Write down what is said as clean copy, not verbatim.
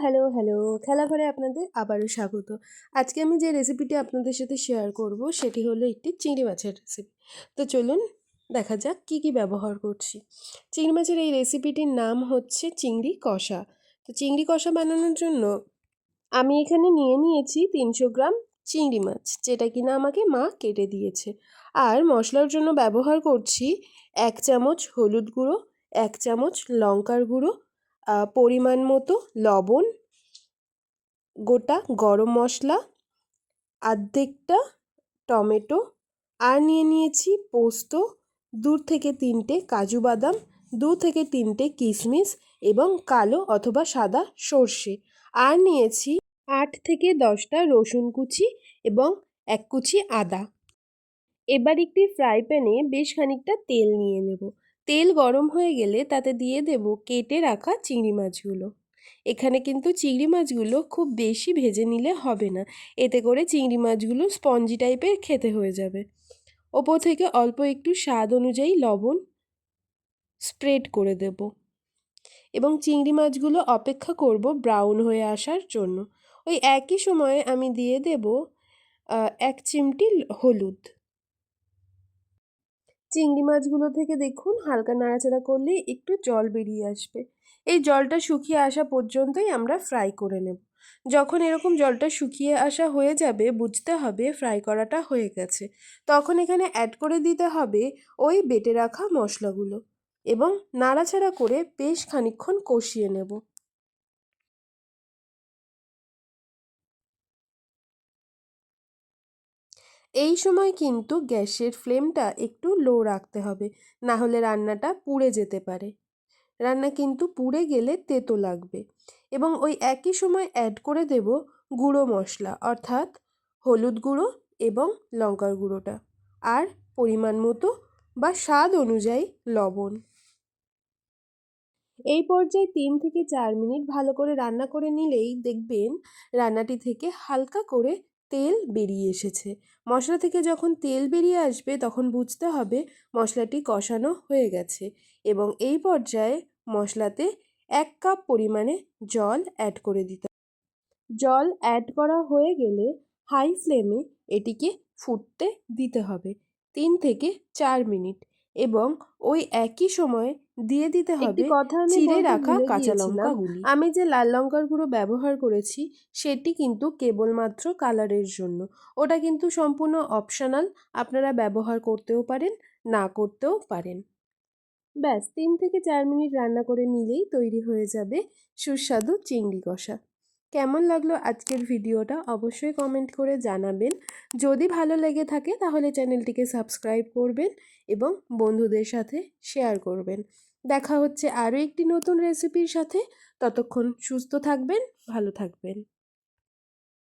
Hello, hello. খেলাঘরে আপনাদের আবারও স্বাগত। আজকে আমি যে রেসিপিটি আপনাদের সাথে শেয়ার করব সেটি হলো একটি চিংড়ি মাছের রেসিপি। তো চলুন দেখা যাক কী কী ব্যবহার করছি। চিংড়ি মাছের এই রেসিপিটির নাম হচ্ছে চিংড়ি কষা। তো চিংড়ি কষা বানানোর জন্য আমি এখানে নিয়ে নিয়েছি 300 গ্রাম চিংড়ি মাছ, যেটা কিনা আমাকে মা কেটে দিয়েছে। আর মশলার জন্য ব্যবহার করছি 1 চামচ হলুদ গুঁড়ো, 1 চামচ লঙ্কার গুঁড়ো, পরিমাণ মতো লবণ, গোটা গরম মশলা, আর্ধেকটা টমেটো, আর নিয়ে নিয়েছি পোস্ত, 2 থেকে 3টে কাজু বাদাম, 2 থেকে 3টে কিশমিশ এবং কালো অথবা সাদা সর্ষে, আর নিয়েছি 8 থেকে 10টা রসুন কুচি এবং 1 কুচি আদা। এবার একটি ফ্রাই প্যানে বেশ খানিকটা তেল নিয়ে নেব। তেল গরম হয়ে গেলে তাতে দিয়ে দেব কেটে রাখা চিংড়ি মাছগুলো। এখানে কিন্তু চিংড়ি মাছগুলো খুব বেশি ভেজে নিলে হবে না, এতে করে চিংড়ি মাছগুলো স্পঞ্জি টাইপের খেতে হয়ে যাবে। ওপর থেকে অল্প একটু স্বাদ অনুযায়ী লবণ স্প্রেড করে দেব এবং চিংড়ি মাছগুলো অপেক্ষা করব ব্রাউন হয়ে আসার জন্য। ওই একই সময়ে আমি দিয়ে দেব 1 চিমটি হলুদ। চিংড়ি মাছগুলো থেকে দেখুন হালকা নাড়াচাড়া করলে একটু জল বেরিয়ে আসবে। এই জলটা শুকিয়ে আসা পর্যন্তই আমরা ফ্রাই করে নেব। যখন এরকম জলটা শুকিয়ে আসা হয়ে যাবে বুঝতে হবে ফ্রাই করাটা হয়ে গেছে। তখন এখানে অ্যাড করে দিতে হবে ওই বেটে রাখা মশলাগুলো এবং নাড়াচাড়া করে বেশ খানিকক্ষণ কষিয়ে নেব। এই সময় কিন্তু গ্যাসের ফ্লেমটা একটু লো রাখতে হবে, না হলে রান্নাটা পুড়ে যেতে পারে। রান্না কিন্তু পুড়ে গেলে তেতো লাগবে। এবং ওই একই সময় অ্যাড করে দেব গুঁড়ো মশলা, অর্থাৎ হলুদ গুঁড়ো এবং লঙ্কার গুঁড়োটা, আর পরিমাণ মতো বা স্বাদ অনুযায়ী লবণ। এই পর্যায়ে 3 থেকে 4 মিনিট ভালো করে রান্না করে নিলেই দেখবেন রান্নাটি থেকে হালকা করে তেল বেরিয়ে এসেছে। মশলা থেকে যখন তেল বেরিয়ে আসবে তখন বুঝতে হবে মশলাটি কষানো হয়ে গেছে এবং এই পর্যায়ে মশলাতে 1 কাপ পরিমাণে জল অ্যাড করে দিতে হবে। জল অ্যাড করা হয়ে গেলে হাই ফ্লেমে এটিকে ফুটতে দিতে হবে 3 থেকে 4 মিনিট এবং ওই একই সময়ে দিয়ে দিতে হবে চিড়ে রাখা কাঁচা লঙ্কাগুলি। আমি যে লাল লঙ্কার গুঁড়ো ব্যবহার করেছি সেটি কিন্তু কেবলমাত্র কালারের জন্য, ওটা কিন্তু সম্পূর্ণ অপশনাল, আপনারা ব্যবহার করতেও পারেন না করতেও পারেন। ব্যাস 3 থেকে 4 মিনিট রান্না করে নিলেই তৈরি হয়ে যাবে সুস্বাদু চিংড়ি কষা। কেমন লাগলো আজকের ভিডিওটা অবশ্যই কমেন্ট করে জানাবেন। যদি ভালো লেগে থাকে তাহলে চ্যানেলটিকে সাবস্ক্রাইব করবেন এবং বন্ধুদের সাথে শেয়ার করবেন। দেখা হচ্ছে আরও একটি নতুন রেসিপির সাথে। ততক্ষণ সুস্থ থাকবেন, ভালো থাকবেন।